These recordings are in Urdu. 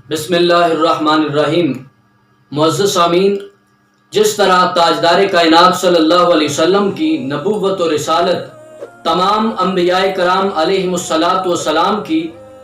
بسم اللہ الرحمن الرحیم۔ معزز سامعین، جس طرح تاجدار کائنات صلی اللہ علیہ وسلم کی نبوت و رسالت تمام انبیاء کرام علیہم السلام کی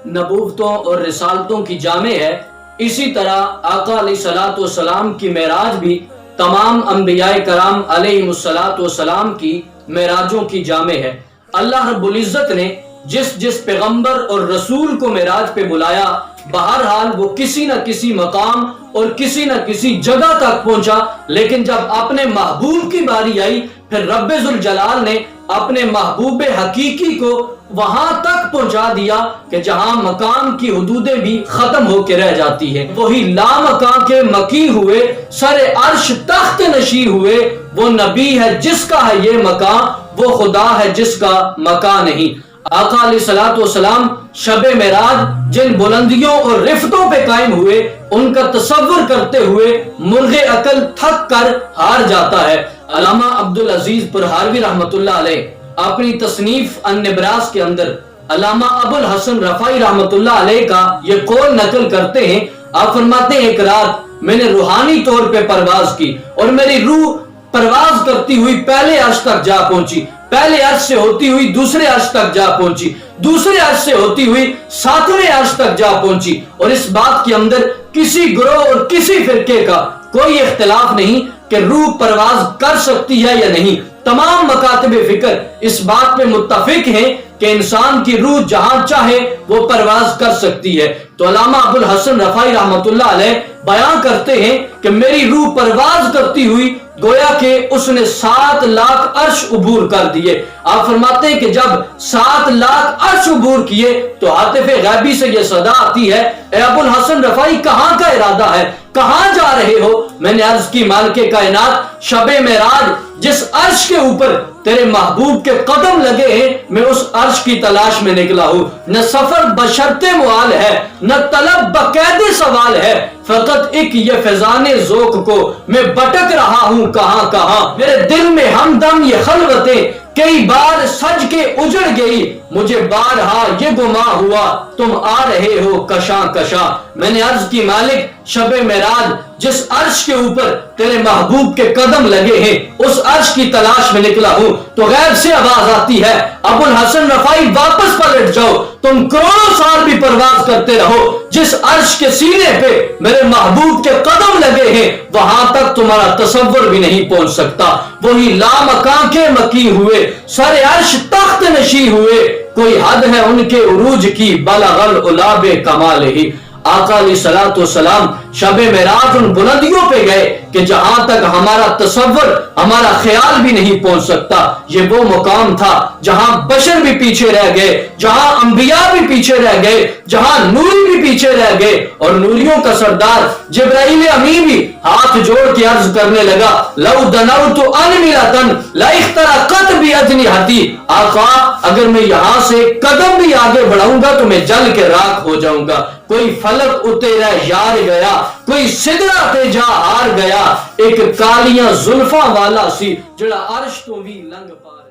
نبوتوں اور رسالتوں کی جامع ہے، اسی طرح آقا علیہ السلام کی معراج بھی تمام انبیاء کرام علیہم السلام کی معراجوں کی جامع ہے۔ اللہ رب العزت نے جس پیغمبر اور رسول کو معراج پہ بلایا، بہرحال وہ کسی نہ کسی مقام اور کسی نہ کسی جگہ تک پہنچا، لیکن جب اپنے محبوب کی باری آئی، پھر رب ذوالجلال نے اپنے محبوب حقیقی کو وہاں تک پہنچا دیا کہ جہاں مقام کی حدودیں بھی ختم ہو کے رہ جاتی ہے۔ وہی لامکاں کے مکی ہوئے، سر عرش تخت نشی ہوئے، وہ نبی ہے جس کا ہے یہ مقام، وہ خدا ہے جس کا مقام نہیں۔ آقا علیہ السلام شب معراج جن بلندیوں اور رفتوں پہ قائم ہوئے، ان کا تصور کرتے ہوئے مرغ عقل تھک کر ہار جاتا ہے۔ علامہ عبدالعزیز پرہاروی رحمۃ اللہ علیہ اپنی تصنیف النبراس کے اندر علامہ ابو الحسن رفاعی رحمۃ اللہ علیہ کا یہ قول نقل کرتے ہیں۔ آپ فرماتے ہیں، ایک رات میں نے روحانی طور پہ پرواز کی اور میری روح پرواز کرتی ہوئی پہلے عرش تک جا پہنچی، پہلے عرش سے ہوتی ہوئی دوسرے عرش تک جا پہنچی، دوسرے عرش سے ہوتی ہوئی ساتویں عرش تک جا پہنچی، اور اس بات کے اندر کسی گروہ اور کسی فرقے کا کوئی اختلاف نہیں کہ روح پرواز کر سکتی ہے یا نہیں۔ تمام مکاتب فکر اس بات پہ متفق ہیں کہ انسان کی روح جہاں چاہے وہ پرواز کر سکتی ہے۔ تو علامہ ابو الحسن رفاعی رحمۃ اللہ علیہ بیان کرتے ہیں کہ میری روح پرواز کرتی ہوئی گویا کہ اس نے 7 لاکھ عرش عبور کر دیے۔ آپ فرماتے ہیں کہ جب 7 لاکھ عرش عبور کیے تو ہاتف غیبی سے یہ صدا آتی ہے، اے ابو الحسن رفاعی کہاں کا ارادہ ہے، کہاں جا رہے ہو؟ میں نے عرض کی، مالک کائنات، شب معراج جس عرش کے اوپر تیرے محبوب کے قدم لگے ہیں، میں اس عرش کی تلاش میں نکلا ہوں۔ نہ سفر بشرط موال ہے، نہ طلب بقید سوال ہے، فقط ایک یہ فیضان ذوق کو میں بٹک رہا ہوں کہاں کہاں۔ میرے دل میں ہمدم یہ خلوتیں کئی بار سج کے اجڑ گئی، مجھے بارہا یہ گماں ہوا تم آ رہے ہو کشاں کشاں۔ میں نے عرض کی، مالک، شب معراج جس عرش کے اوپر تیرے محبوب کے قدم لگے ہیں، اس عرش کی تلاش میں نکلا ہوں۔ تو غیب سے آواز آتی ہے، ابو الحسن رفاعی واپس پلٹ جاؤ، تم کروڑوں سال بھی پرواز کرتے رہو، جس عرش کے سینے پہ میرے محبوب کے قدم لگے ہیں وہاں تک تمہارا تصور بھی نہیں پہنچ سکتا۔ وہی لامکاں کے مکی ہوئے، سر عرش تخت نشی ہوئے، کوئی حد ہے ان کے عروج کی، بلغ العلا بکمالہ۔ آقا علیہ السلام شب معراج ان بلندیوں پہ گئے کہ جہاں تک ہمارا تصور، ہمارا خیال بھی نہیں پہنچ سکتا۔ یہ وہ مقام تھا جہاں بشر بھی پیچھے رہ گئے، جہاں انبیاء بھی پیچھے رہ گئے، جہاں نوری بھی پیچھے رہ گئے، اور نوریوں کا سردار جبرائیل امین بھی ہاتھ جوڑ کے عرض کرنے لگا، لو دنوت انملۃ لاخترقت باجنحتی۔ آقا، اگر میں یہاں سے قدم بھی آگے بڑھاؤں گا تو میں جل کے راکھ ہو جاؤں گا۔ کوئی فلک اتیرا یار گیا، کوئی سدرا تے جا ہار گیا، ایک کالیاں زلفاں والا سی جڑا عرش تو بھی لنگ پار